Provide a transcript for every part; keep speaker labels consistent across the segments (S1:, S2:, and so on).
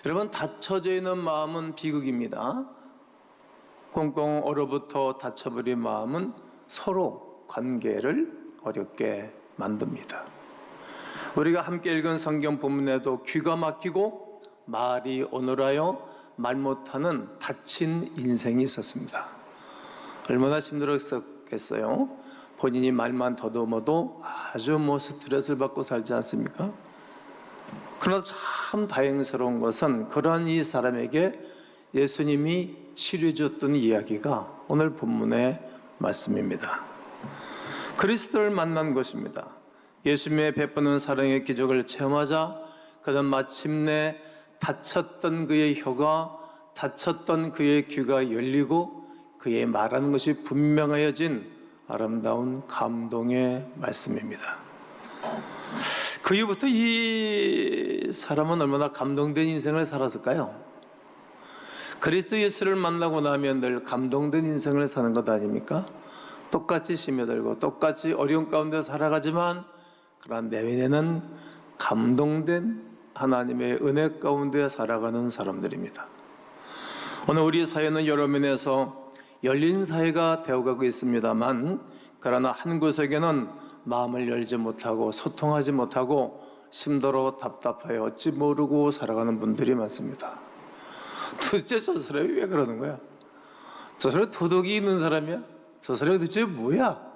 S1: 여러분, 닫혀져 있는 마음은 비극입니다. 꽁꽁 얼어붙어 닫혀버린 마음은 서로 관계를 어렵게 만듭니다. 우리가 함께 읽은 성경 본문에도 귀가 막히고 말이 어눌하여 말 못하는 닫힌 인생이 있었습니다. 얼마나 힘들었겠어요? 본인이 말만 더듬어도 아주 스트레스를 받고 살지 않습니까? 그러나 참 다행스러운 것은 그러한 이 사람에게 예수님이 치료해 줬던 이야기가 오늘 본문의 말씀입니다. 그리스도를 만난 것입니다. 예수님의 베푸는 사랑의 기적을 체험하자 그는 마침내 닫혔던 그의 혀가, 닫혔던 그의 귀가 열리고 그의 말하는 것이 분명해진 아름다운 감동의 말씀입니다. 그 이후부터 이 사람은 얼마나 감동된 인생을 살았을까요? 그리스도 예수를 만나고 나면 늘 감동된 인생을 사는 것 아닙니까? 똑같이 스며들고 똑같이 어려운 가운데 살아가지만 그러나 내면에는 감동된 하나님의 은혜 가운데 살아가는 사람들입니다. 오늘 우리 사회는 여러 면에서 열린 사회가 되어가고 있습니다만 그러나 한 구석에는 마음을 열지 못하고 소통하지 못하고 심도로 답답하여 어찌 모르고 살아가는 분들이 많습니다. 도대체 저 사람이 왜 그러는 거야? 저 사람이 도덕이 있는 사람이야? 저 사람이 도대체 뭐야?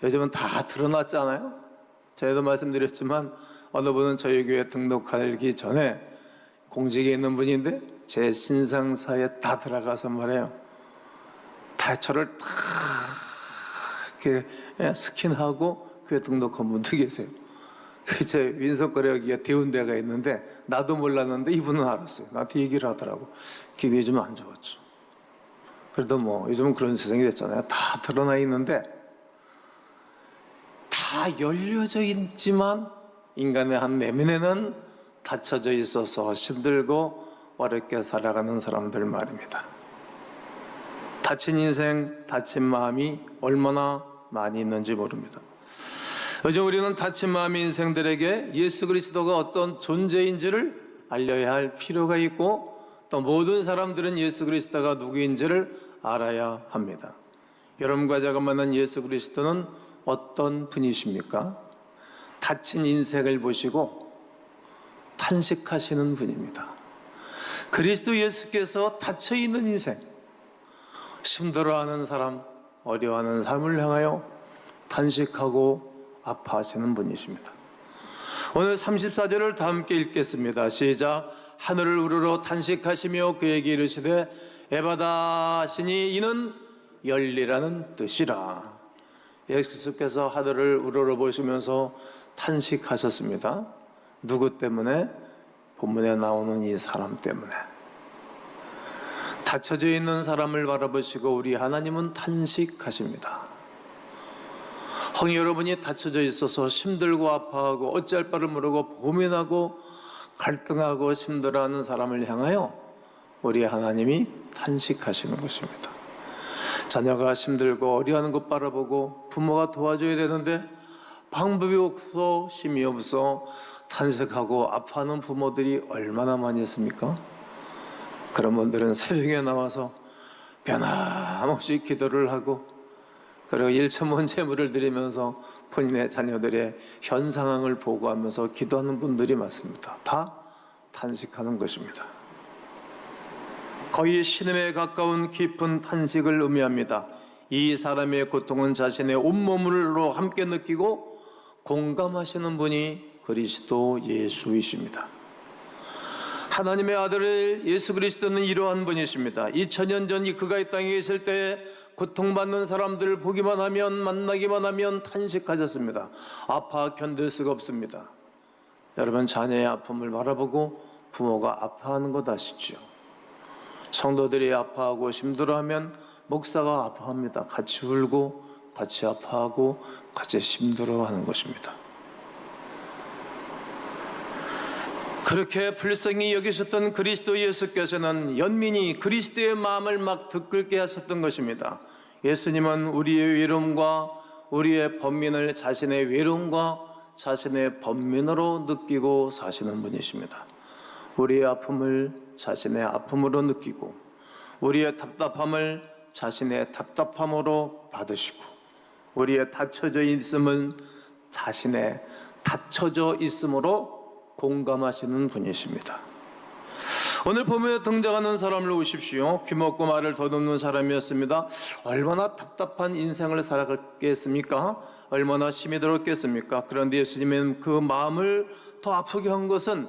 S1: 요즘은 다 드러났잖아요. 제가 말씀드렸지만 어느 분은 저희 교회 등록하기 전에 공직에 있는 분인데 제 신상사에 다 들어가서 말해요. 다 저를 다 이렇게 스킨하고 교회 등록한 분도 계세요. 제 윈석거래하기가 데운 데가 있는데 나도 몰랐는데 이분은 알았어요. 나한테 얘기를 하더라고. 기분이 좀 안 좋았죠. 그래도 요즘은 그런 세상이 됐잖아요. 다 드러나 있는데 다 열려져 있지만 인간의 한 내면에는 닫혀져 있어서 힘들고 어렵게 살아가는 사람들 말입니다. 닫힌 인생, 닫힌 마음이 얼마나 많이 있는지 모릅니다. 요즘 우리는 닫힌 마음의 인생들에게 예수 그리스도가 어떤 존재인지를 알려야 할 필요가 있고 또 모든 사람들은 예수 그리스도가 누구인지를 알아야 합니다. 여러분과 제가 만난 예수 그리스도는 어떤 분이십니까? 닫힌 인생을 보시고 탄식하시는 분입니다. 그리스도 예수께서 닫혀있는 인생, 힘들어하는 사람, 어려워하는 삶을 향하여 탄식하고 아파하시는 분이십니다. 오늘 34절을 다 함께 읽겠습니다. 시작. 하늘을 우러러 탄식하시며 그에게 이르시되 에바다 하시니 이는 열리라는 뜻이라. 예수께서 하늘을 우러러 보시면서 탄식하셨습니다. 누구 때문에? 본문에 나오는 이 사람 때문에. 닫혀져 있는 사람을 바라보시고 우리 하나님은 탄식하십니다. 혹 여러분이 닫혀져 있어서 힘들고 아파하고 어찌할 바를 모르고 고민하고 갈등하고 힘들어하는 사람을 향하여 우리 하나님이 탄식하시는 것입니다. 자녀가 힘들고 어려워하는 것 바라보고 부모가 도와줘야 되는데 방법이 없어 힘이 없어 탄식하고 아파하는 부모들이 얼마나 많이 있습니까? 그런 분들은 새벽에 나와서 변함없이 기도를 하고 그리고 일천문 제물을 드리면서 본인의 자녀들의 현 상황을 보고하면서 기도하는 분들이 많습니다. 다 탄식하는 것입니다. 거의 신음에 가까운 깊은 탄식을 의미합니다. 이 사람의 고통은 자신의 온몸으로 함께 느끼고 공감하시는 분이 그리스도 예수이십니다. 하나님의 아들 예수 그리스도는 이러한 분이십니다. 2000년 전 그가 이 땅에 있을 때 고통받는 사람들을 보기만 하면 만나기만 하면 탄식하셨습니다. 아파 견딜 수가 없습니다. 여러분 자녀의 아픔을 바라보고 부모가 아파하는 것 아시죠? 성도들이 아파하고 힘들어하면 목사가 아파합니다. 같이 울고 같이 아파하고 같이 힘들어하는 것입니다. 그렇게 불쌍히 여기셨던 그리스도 예수께서는 연민이 그리스도의 마음을 막 들끓게 하셨던 것입니다. 예수님은 우리의 외로움과 우리의 번민을 자신의 외로움과 자신의 번민으로 느끼고 사시는 분이십니다. 우리의 아픔을 자신의 아픔으로 느끼고 우리의 답답함을 자신의 답답함으로 받으시고 우리의 닫혀져 있음은 자신의 닫혀져 있음으로 공감하시는 분이십니다. 오늘 본문에 등장하는 사람을 보십시오. 귀먹고 말을 더듬는 사람이었습니다. 얼마나 답답한 인생을 살아갔겠습니까? 얼마나 심히 들었겠습니까? 그런데 예수님은 그 마음을 더 아프게 한 것은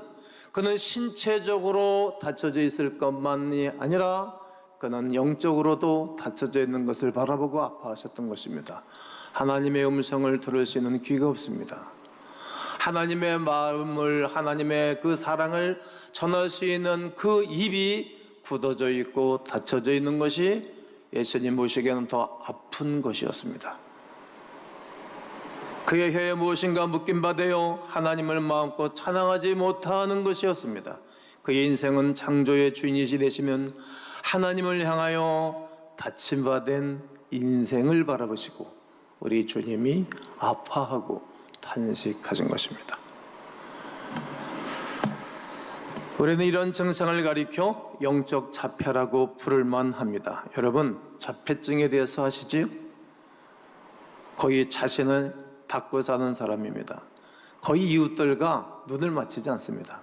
S1: 그는 신체적으로 닫혀져 있을 것만이 아니라 그는 영적으로도 닫혀져 있는 것을 바라보고 아파하셨던 것입니다. 하나님의 음성을 들을 수 있는 귀가 없습니다. 하나님의 마음을, 하나님의 그 사랑을 전할 수 있는 그 입이 굳어져 있고 닫혀져 있는 것이 예수님 보시기에는 더 아픈 것이었습니다. 그의 혀에 무엇인가 묶임받아요 하나님을 마음껏 찬양하지 못하는 것이었습니다. 그의 인생은 창조의 주인이시 되시면 하나님을 향하여 다침받은 인생을 바라보시고 우리 주님이 아파하고 탄식하신 것입니다. 우리는 이런 증상을 가리켜 영적 자폐라고 부를 만합니다. 여러분, 자폐증에 대해서 아시지요? 거의 자신을 닫고 사는 사람입니다. 거의 이웃들과 눈을 맞추지 않습니다.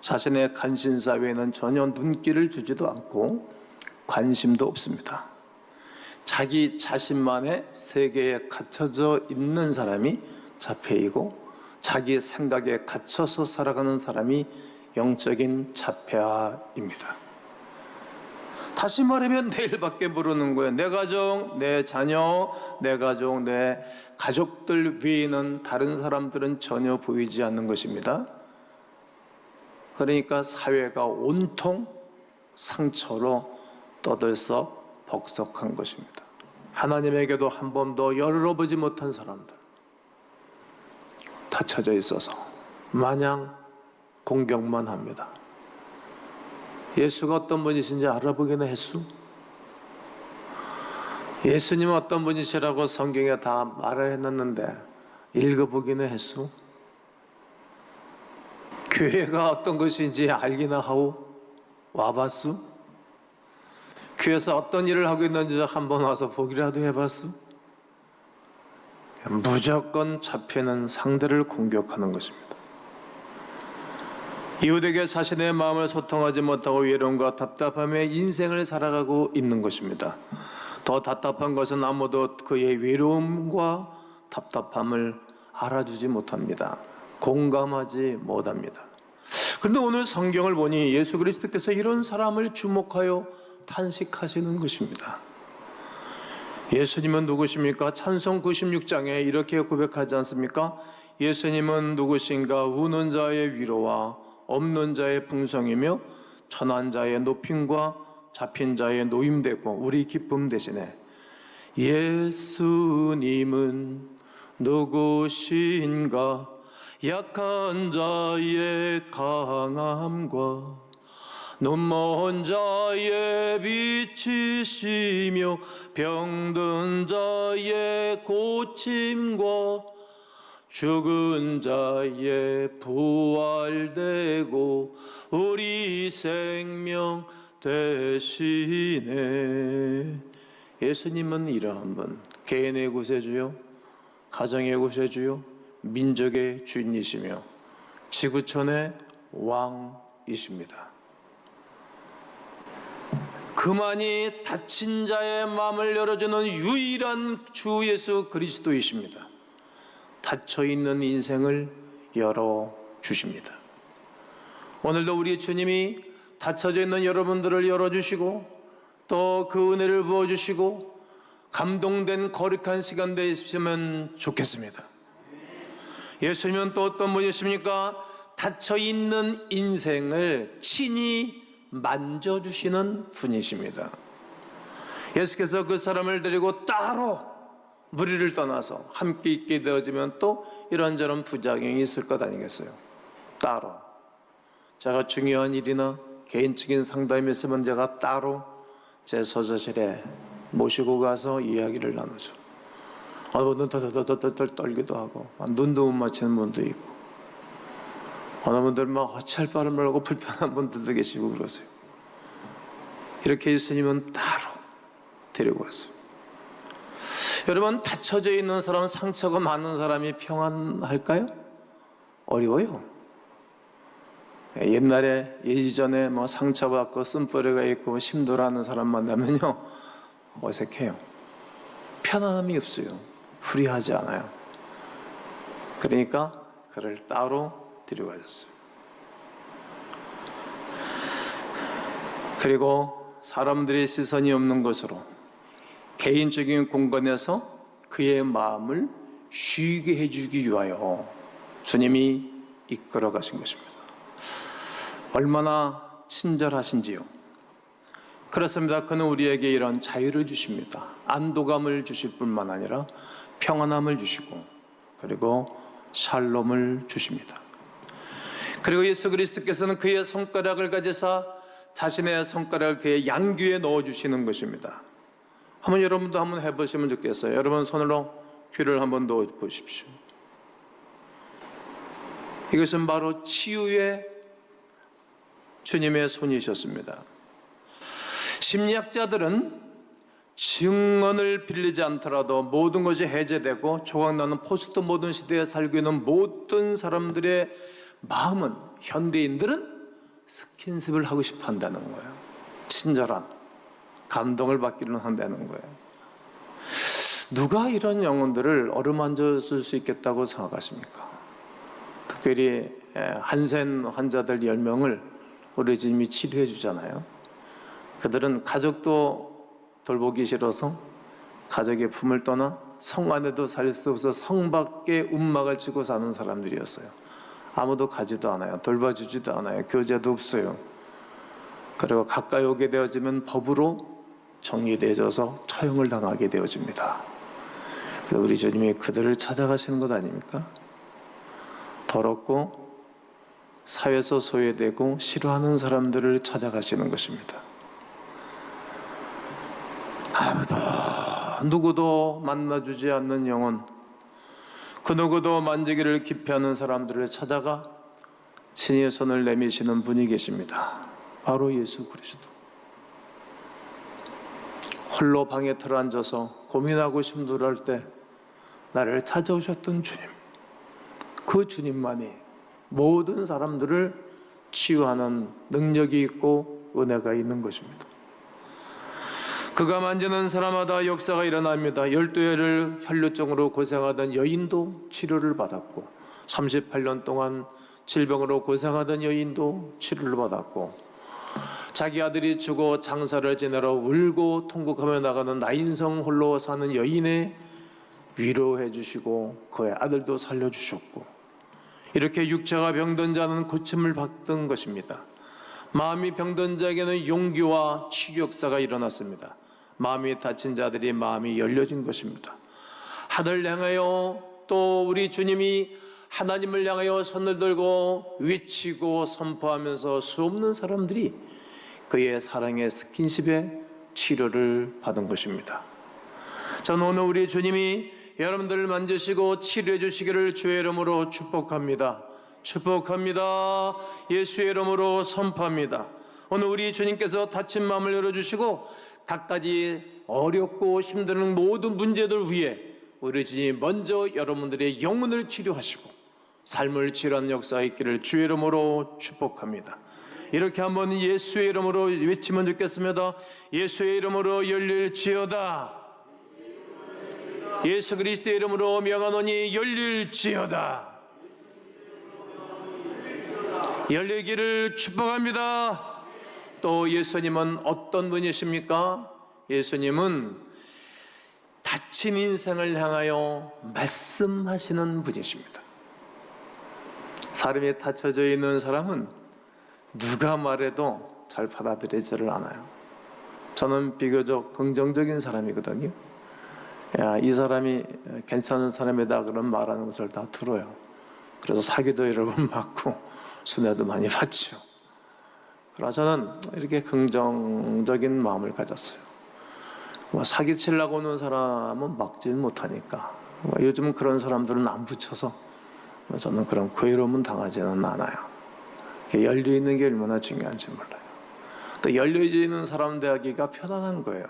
S1: 자신의 관심사 외에는 전혀 눈길을 주지도 않고 관심도 없습니다. 자기 자신만의 세계에 갇혀져 있는 사람이 자폐이고 자기 생각에 갇혀서 살아가는 사람이 영적인 자폐아입니다. 다시 말하면 내일밖에 모르는 거예요. 내 가정, 내 자녀, 내 가족, 내 가족들 외에는 다른 사람들은 전혀 보이지 않는 것입니다. 그러니까 사회가 온통 상처로 떠들썩 벅석한 것입니다. 하나님에게도 한 번도 열어보지 못한 사람들, 닫혀져 있어서 마냥 공격만 합니다. 예수가 어떤 분이신지 알아보기는 했수? 예수님은 어떤 분이시라고 성경에 다 말을 해놨는데 읽어보기는 했수? 교회가 어떤 것인지 알기나 하고 와봤수? 교회에서 어떤 일을 하고 있는지 한번 와서 보기라도 해봤수? 무조건 자폐는 상대를 공격하는 것입니다. 이웃에게 자신의 마음을 소통하지 못하고 외로움과 답답함에 인생을 살아가고 있는 것입니다. 더 답답한 것은 아무도 그의 외로움과 답답함을 알아주지 못합니다. 공감하지 못합니다. 그런데 오늘 성경을 보니 예수 그리스도께서 이런 사람을 주목하여 탄식하시는 것입니다. 예수님은 누구십니까? 찬송 96장에 이렇게 고백하지 않습니까? 예수님은 누구신가? 우는 자의 위로와 없는 자의 풍성이며 천한 자의 높임과 잡힌 자의 노임되고 우리 기쁨 대신에 예수님은 누구신가? 약한 자의 강함과 눈먼 자의 빛이시며 병든 자의 고침과 죽은 자의 부활되고 우리 생명 되시네. 예수님은 이러한 분, 개인의 구세주요, 가정의 구세주요, 민족의 주인이시며 지구촌의 왕이십니다. 그만이 닫힌 자의 마음을 열어주는 유일한 주 예수 그리스도이십니다. 닫혀있는 인생을 열어주십니다. 오늘도 우리 주님이 닫혀져 있는 여러분들을 열어주시고 또 그 은혜를 부어주시고 감동된 거룩한 시간 되시면 좋겠습니다. 예수님은 또 어떤 분이십니까? 닫혀있는 인생을 친히 만져주시는 분이십니다. 예수께서 그 사람을 데리고 따로 무리를 떠나서 함께 있게 되어지면 또 이런저런 부작용이 있을 것 아니겠어요? 따로 제가 중요한 일이나 개인적인 상담이 있으면 제가 따로 제 서저실에 모시고 가서 이야기를 나누죠. 눈 덜덜덜 떨기도 하고 눈도 못 맞히는 분도 있고 어느 분들은 막 어찌할 바를 모르고 불편한 분들도 계시고 그러세요. 이렇게 예수님은 따로 데리고 왔어요. 여러분, 다쳐져 있는 사람, 상처가 많은 사람이 평안할까요? 어려워요. 옛날에 예전에 뭐 상처받고 쓴뿌리가 있고 심도라는 사람 만나면요 어색해요. 편안함이 없어요. 프리하지 않아요. 그러니까 그를 따로 데려가셨어요. 그리고 사람들의 시선이 없는 곳으로 개인적인 공간에서 그의 마음을 쉬게 해주기 위하여 주님이 이끌어 가신 것입니다. 얼마나 친절하신지요. 그렇습니다. 그는 우리에게 이런 자유를 주십니다. 안도감을 주실 뿐만 아니라 평안함을 주시고 그리고 샬롬을 주십니다. 그리고 예수 그리스도께서는 그의 손가락을 가지사 자신의 손가락을 그의 양귀에 넣어주시는 것입니다. 한번 여러분도 한번 해보시면 좋겠어요. 여러분 손으로 귀를 한번 넣어보십시오. 이것은 바로 치유의 주님의 손이셨습니다. 심리학자들은 증언을 빌리지 않더라도 모든 것이 해제되고 조각나는 포스트 모던 시대에 살고 있는 모든 사람들의 마음은, 현대인들은 스킨십을 하고 싶어 한다는 거예요. 친절한 감동을 받기를 한다는 거예요. 누가 이런 영혼들을 어루만져 쓸 수 있겠다고 생각하십니까? 특별히 한센 환자들 10명을 우리 주님이 치료해 주잖아요. 그들은 가족도 돌보기 싫어서 가족의 품을 떠나 성 안에도 살 수 없어 성 밖에 움막을 치고 사는 사람들이었어요. 아무도 가지도 않아요. 돌봐주지도 않아요. 교제도 없어요. 그리고 가까이 오게 되어지면 법으로 정리되어져서 처형을 당하게 되어집니다. 그래서 우리 주님이 그들을 찾아가시는 것 아닙니까? 더럽고 사회에서 소외되고 싫어하는 사람들을 찾아가시는 것입니다. 아무도 누구도 만나주지 않는 영혼, 그 누구도 만지기를 기피하는 사람들을 찾아가 친히 손을 내미시는 분이 계십니다. 바로 예수 그리스도. 홀로 방에 들어앉아서 고민하고 힘들어할 때 나를 찾아오셨던 주님, 그 주님만이 모든 사람들을 치유하는 능력이 있고 은혜가 있는 것입니다. 그가 만지는 사람마다 역사가 일어납니다. 12해를 혈루증으로 고생하던 여인도 치료를 받았고 38년 동안 질병으로 고생하던 여인도 치료를 받았고 자기 아들이 죽어 장사를 지내러 울고 통곡하며 나가는 나인성 홀로 사는 여인의 위로해 주시고 그의 아들도 살려주셨고 이렇게 육체가 병든 자는 고침을 받던 것입니다. 마음이 병든 자에게는 용기와 치유 역사가 일어났습니다. 마음이 다친 자들이 마음이 열려진 것입니다. 하늘을 향하여 또 우리 주님이 하나님을 향하여 손을 들고 외치고 선포하면서 수없는 사람들이 그의 사랑의 스킨십에 치료를 받은 것입니다. 저는 오늘 우리 주님이 여러분들을 만지시고 치료해 주시기를 주의 이름으로 축복합니다. 축복합니다. 예수의 이름으로 선포합니다. 오늘 우리 주님께서 다친 마음을 열어주시고 갖가지 어렵고 힘든 모든 문제들 위해 우리 주님이 먼저 여러분들의 영혼을 치료하시고 삶을 치유하는 역사가 있기를 주의 이름으로 축복합니다. 이렇게 한번 예수의 이름으로 외치면 좋겠습니다. 예수의 이름으로 열릴지어다. 예수 그리스도의 이름으로 명하노니 열릴지어다. 열리기를 축복합니다. 또 예수님은 어떤 분이십니까? 예수님은 다친 인생을 향하여 말씀하시는 분이십니다. 사람이 다쳐져 있는 사람은 누가 말해도 잘 받아들이지를 않아요. 저는 비교적 긍정적인 사람이거든요. 야, 이 사람이 괜찮은 사람이다 그런 말하는 것을 다 들어요. 그래서 사기도 여러 번 맞고 순회도 많이 받죠. 그러나 저는 이렇게 긍정적인 마음을 가졌어요. 사기치려고 오는 사람은 막지는 못하니까 요즘은 그런 사람들은 안 붙여서 저는 그런 괴로움은 당하지는 않아요. 열려있는 게 얼마나 중요한지 몰라요. 또 열려져 있는 사람 대하기가 편안한 거예요.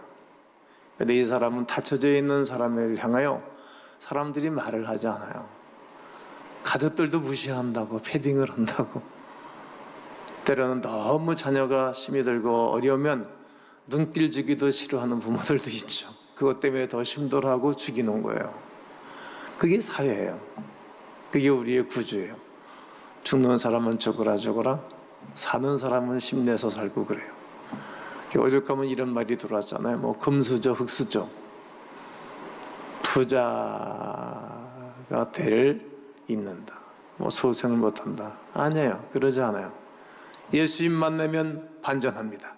S1: 근데 이 사람은 닫혀져 있는 사람을 향하여 사람들이 말을 하지 않아요. 가족들도 무시한다고, 패딩을 한다고. 때로는 너무 자녀가 심이 들고 어려우면 눈길 주기도 싫어하는 부모들도 있죠. 그것 때문에 더 심도하고 죽이는 거예요. 그게 사회예요. 그게 우리의 구조예요. 죽는 사람은 죽어라, 사는 사람은 힘내서 살고 그래요. 오죽하면 이런 말이 들어왔잖아요. 뭐 금수저, 흙수저. 부자가 될 있는다. 뭐 소생을 못한다. 아니에요. 그러지 않아요. 예수님 만나면 반전합니다.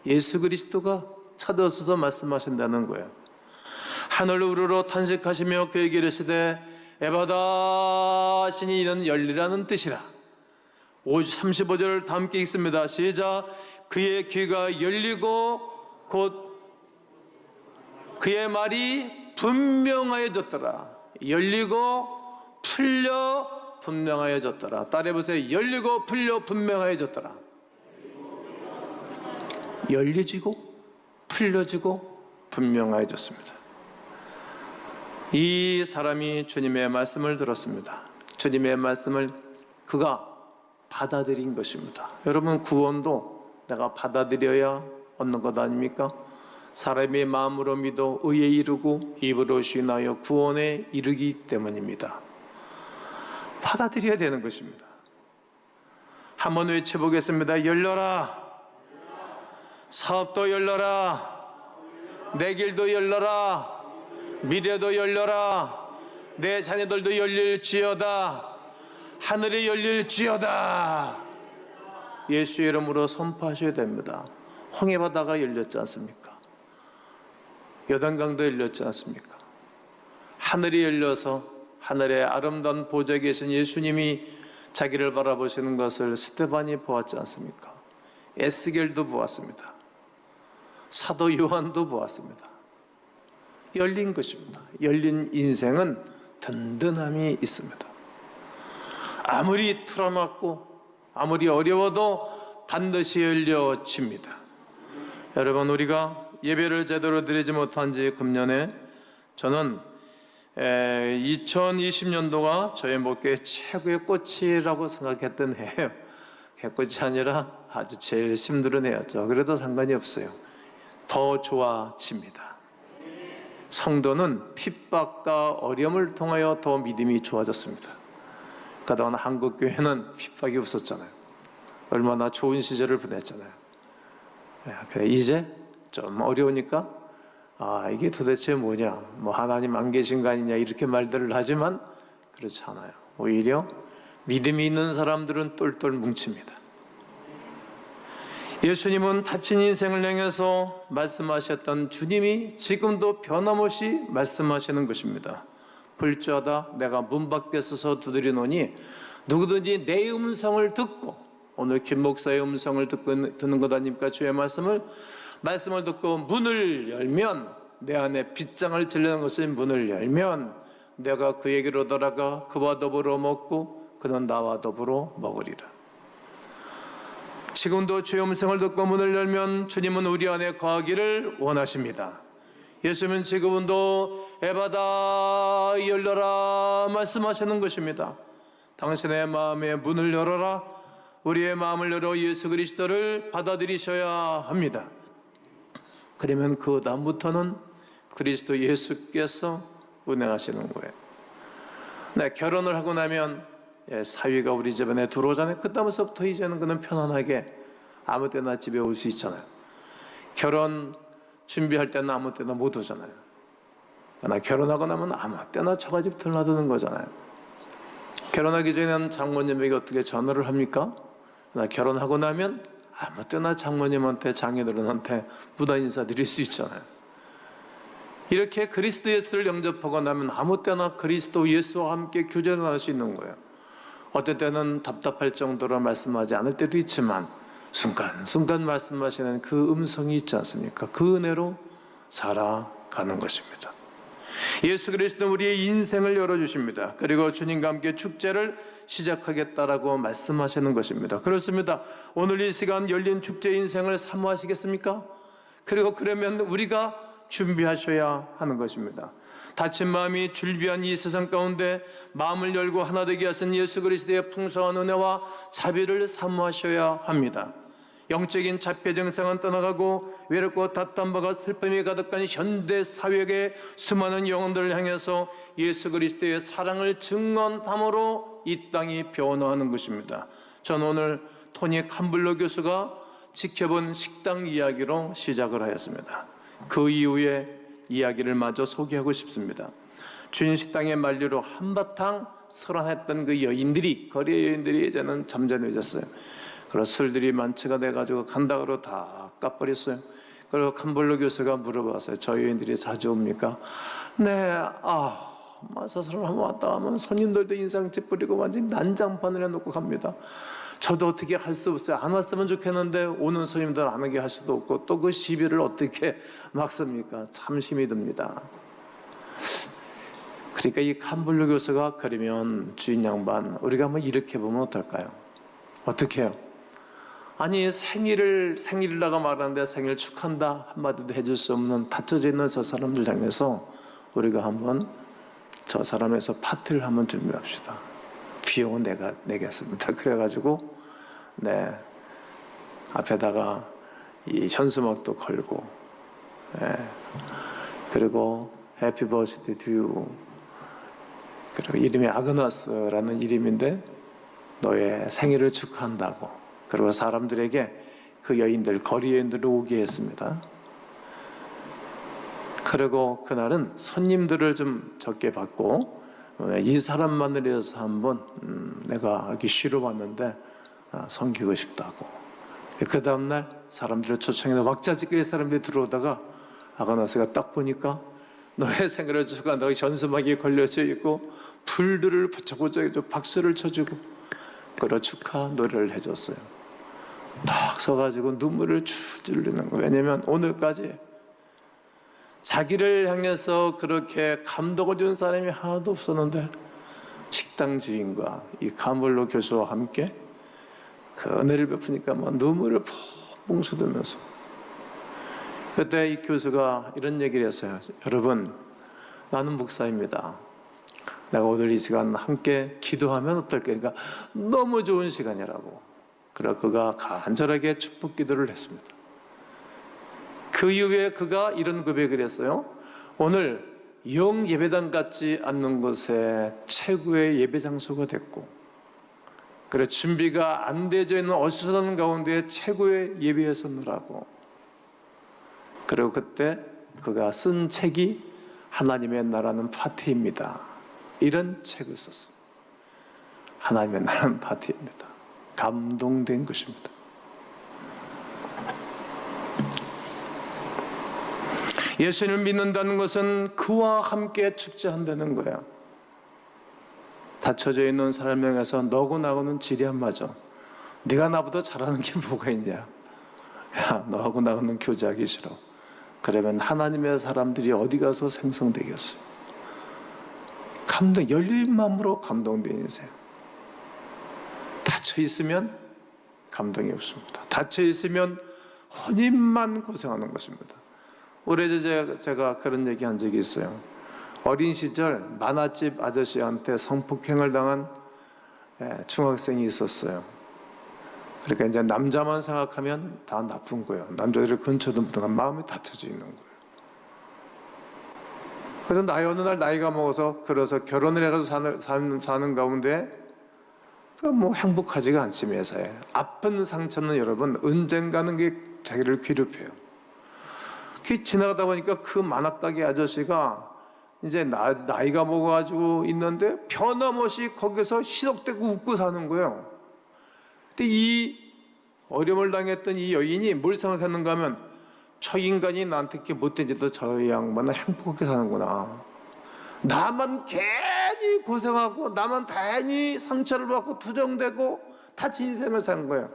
S1: 예수 그리스도가 찾아오셔서 말씀하신다는 거예요. 하늘 우러러 탄식하시며 그에게 이르시되 에바다 신이 이는 열리라는 뜻이라. 35절을 다 함께 읽습니다. 시작. 그의 귀가 열리고 곧 그의 말이 분명하여졌더라. 열리고 풀려 분명하여졌더라. 따라해보세요. 열리고 풀려 분명하여졌더라. 열리지고 풀려지고 분명하여졌습니다. 이 사람이 주님의 말씀을 들었습니다. 주님의 말씀을 그가 받아들인 것입니다. 여러분, 구원도 내가 받아들여야 얻는 것 아닙니까? 사람의 마음으로 믿어 의에 이르고 입으로 시인하여 구원에 이르기 때문입니다. 받아들여야 되는 것입니다. 한번 외쳐보겠습니다. 열려라. 사업도 열려라. 내 길도 열려라. 미래도 열려라. 내 자녀들도 열릴지어다. 하늘이 열릴지어다. 예수 이름으로 선포하셔야 됩니다. 홍해바다가 열렸지 않습니까? 요단강도 열렸지 않습니까? 하늘이 열려서 하늘의 아름다운 보좌에 계신 예수님이 자기를 바라보시는 것을 스데반이 보았지 않습니까? 에스겔도 보았습니다. 사도 요한도 보았습니다. 열린 것입니다. 열린 인생은 든든함이 있습니다. 아무리 틀어막고 아무리 어려워도 반드시 열려집니다. 여러분, 우리가 예배를 제대로 드리지 못한 지 금년에 저는 2020년도가 저의 목회의 최고의 꽃이라고 생각했던 해예요. 해꽃이 아니라 아주 제일 힘든 해였죠. 그래도 상관이 없어요. 더 좋아집니다. 성도는 핍박과 어려움을 통하여 더 믿음이 좋아졌습니다. 그동안 한국교회는 핍박이 없었잖아요. 얼마나 좋은 시절을 보냈잖아요. 이제 좀 어려우니까 이게 도대체 뭐냐, 뭐 하나님 안 계신 거 아니냐 이렇게 말들을 하지만 그렇지 않아요. 오히려 믿음이 있는 사람들은 똘똘 뭉칩니다. 예수님은 다친 인생을 향해서 말씀하셨던 주님이 지금도 변함없이 말씀하시는 것입니다. 불주하다 내가 문 밖에 서서 두드리노니 누구든지 내 음성을 듣고, 오늘 김 목사의 음성을 듣는 것 아닙니까? 주의 말씀을 듣고 문을 열면, 내 안에 빗장을 찔리는 것은 문을 열면 내가 그에게로 돌아가 그와 더불어 먹고 그는 나와 더불어 먹으리라. 지금도 주의 음성을 듣고 문을 열면 주님은 우리 안에 거하기를 원하십니다. 예수님은 지금도 에바다 열려라 말씀하시는 것입니다. 당신의 마음의 문을 열어라. 우리의 마음을 열어 예수 그리스도를 받아들이셔야 합니다. 그러면 그 다음부터는 그리스도 예수께서 운행하시는 거예요. 네, 결혼을 하고 나면 사위가 우리 집안에 들어오잖아요. 그 다음부터 이제는 그는 편안하게 아무 때나 집에 올 수 있잖아요. 결혼 준비할 때는 아무 때나 못 오잖아요. 그러나 결혼하고 나면 아무 때나 처가집 들나드는 거잖아요. 결혼하기 전에는 장모님에게 어떻게 전화를 합니까? 그러나 결혼하고 나면 아무 때나 장모님한테, 장인어른한테 무다 인사드릴 수 있잖아요. 이렇게 그리스도 예수를 영접하고 나면 아무 때나 그리스도 예수와 함께 교제를 할 수 있는 거예요. 어떤 때는 답답할 정도로 말씀하지 않을 때도 있지만 순간순간 말씀하시는 그 음성이 있지 않습니까? 그 은혜로 살아가는 것입니다. 예수 그리스도는 우리의 인생을 열어주십니다. 그리고 주님과 함께 축제를 시작하겠다라고 말씀하시는 것입니다. 그렇습니다. 오늘 이 시간 열린 축제 인생을 사모하시겠습니까? 그리고 그러면 우리가 준비하셔야 하는 것입니다. 다친 마음이 줄비한 이 세상 가운데 마음을 열고 하나 되게 하신 예수 그리스도의 풍성한 은혜와 자비를 사모하셔야 합니다. 영적인 자폐 증상은 떠나가고 외롭고 답답함과 슬픔이 가득한 현대 사회의 수많은 영혼들을 향해서 예수 그리스도의 사랑을 증언함으로 이 땅이 변화하는 것입니다. 저는 오늘 토니 캄블러 교수가 지켜본 식당 이야기로 시작을 하였습니다. 그 이후에 이야기를 마저 소개하고 싶습니다. 주인 식당의 만류로 한바탕 설안했던 그 여인들이, 거리 여인들이 이제는 잠잠해졌어요. 그리고 술들이 만취가 돼가지고 간다고로 다 까버렸어요. 그리고 캄블러 교수가 물어봤어요. 저 여인들이 자주 옵니까? 네, 저 사람 한번 왔다 하면 손님들도 인상 찌푸리고 완전히 난장판을 해놓고 갑니다. 저도 어떻게 할 수 없어요. 안 왔으면 좋겠는데 오는 손님들 안 오게 할 수도 없고 또 그 시비를 어떻게 막습니까? 참 힘이 듭니다. 그러니까 이 캄블러 교수가 그러면 주인 양반, 우리가 한번 이렇게 보면 어떨까요? 어떻게 해요? 아니 생일이라고 말하는데 생일 축하한다 한마디도 해줄 수 없는 다쳐져 있는 저 사람들 향해서 우리가 한번 저 사람에서 파티를 한번 준비합시다. 비용은 내가 내겠습니다. 그래가지고 앞에다가 이 현수막도 걸고 그리고 해피 버스데이 투 유, 그리고 이름이 아그너스라는 이름인데 너의 생일을 축하한다고. 그리고 사람들에게 그 여인들, 거리 여인들을 오게 했습니다. 그리고 그날은 손님들을 좀 적게 받고 이 사람만을 위해서 한번 내가 여기 쉬러 왔는데 섬기고 싶다고. 그 다음날 사람들을 초청해서 왁자지껄 사람들이 들어오다가 아가나스가 딱 보니까 너의 생일을 축하, 너의 전수막이 걸려져 있고 불들을 붙여보자 박수를 쳐주고 그리고 축하 노래를 해줬어요. 딱 서가지고 눈물을 줄줄 흘리는 거예요. 왜냐면 오늘까지 자기를 향해서 그렇게 감동을 준 사람이 하나도 없었는데 식당 주인과 이 캄블러 교수와 함께 그 은혜를 베푸니까 막 눈물을 펑펑 쏟으면서 그때 이 교수가 이런 얘기를 했어요. 여러분, 나는 목사입니다. 내가 오늘 이 시간 함께 기도하면 어떨까? 그러니까 너무 좋은 시간이라고. 그래서 그가 간절하게 축복 기도를 했습니다. 그 이후에 그가 이런 고백을 했어요. 오늘 영 예배당 같지 않는 곳에 최고의 예배 장소가 됐고, 그래 준비가 안 되어 있는 어수선한 가운데 최고의 예배에 섰느라고. 그리고 그때 그가 쓴 책이 하나님의 나라는 파티입니다. 이런 책을 썼어요. 하나님의 나라는 파티입니다. 감동된 것입니다. 예수님을 믿는다는 것은 그와 함께 축제한다는 거야. 닫혀져 있는 사람을 향해서 너고 나고는 질이 안 맞아. 네가 나보다 잘하는 게 뭐가 있냐. 야, 너하고 나하고는 교제하기 싫어. 그러면 하나님의 사람들이 어디 가서 생성되겠어요? 열린 마음으로 감동된 인생. 닫혀 있으면 감동이 없습니다. 닫혀 있으면 혼인만 고생하는 것입니다. 오래전에 제가 그런 얘기 한 적이 있어요. 어린 시절 만화집 아저씨한테 성폭행을 당한 중학생이 있었어요. 그러니까 이제 남자만 생각하면 다 나쁜 거예요. 남자들의 근처도 못하면 마음이 닫혀져 있는 거예요. 그래서 어느 날 나이가 먹어서 그래서 결혼을 해가지고 사는 가운데 뭐 행복하지가 않지 매사에. 아픈 상처는 여러분 언젠가는 게 자기를 괴롭혀요. 지나가다 보니까 그 만화가게 아저씨가 이제 나이가 먹어가지고 있는데 변함없이 거기서 시덕대고 웃고 사는 거예요. 근데 이 어려움을 당했던 이 여인이 뭘 생각했는가 하면 저 인간이 나한테 이렇게 못된지도 저 양반은 행복하게 사는구나. 나만 괜히 고생하고 나만 괜히 상처를 받고 투정되고 다친 인생을 사는 거예요.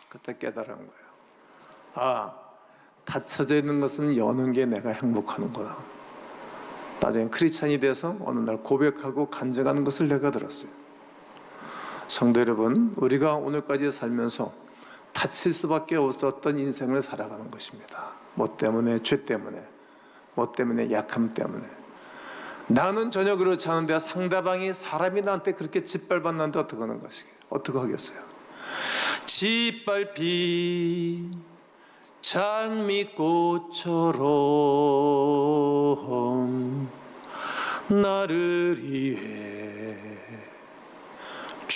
S1: 그때 깨달은 거예요. 닫혀져 있는 것은 여는 게 내가 행복하는구나. 나중에 크리스찬이 돼서 어느 날 고백하고 간증하는 것을 내가 들었어요. 성도 여러분, 우리가 오늘까지 살면서 다칠 수밖에 없었던 인생을 살아가는 것입니다. 뭐 때문에? 죄 때문에. 뭐 때문에? 약함 때문에. 나는 전혀 그렇지 않은데 상대방이 사람이 나한테 그렇게 짓밟았는데 어떻게 하는 것이겠어요? 어떻게 하겠어요? 짓밟힌 장미꽃처럼 나를 위해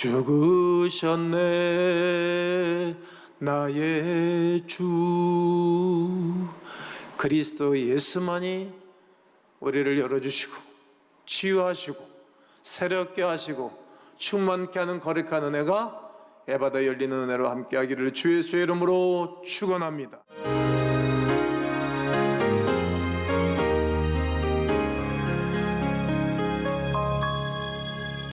S1: 죽으셨네 나의 주. 그리스도 예수만이 우리를 열어주시고 치유하시고 새롭게 하시고 충만케 하는 거룩한 은혜가 예받아 열리는 은혜로 함께하기를 주 예수의 이름으로 축원합니다.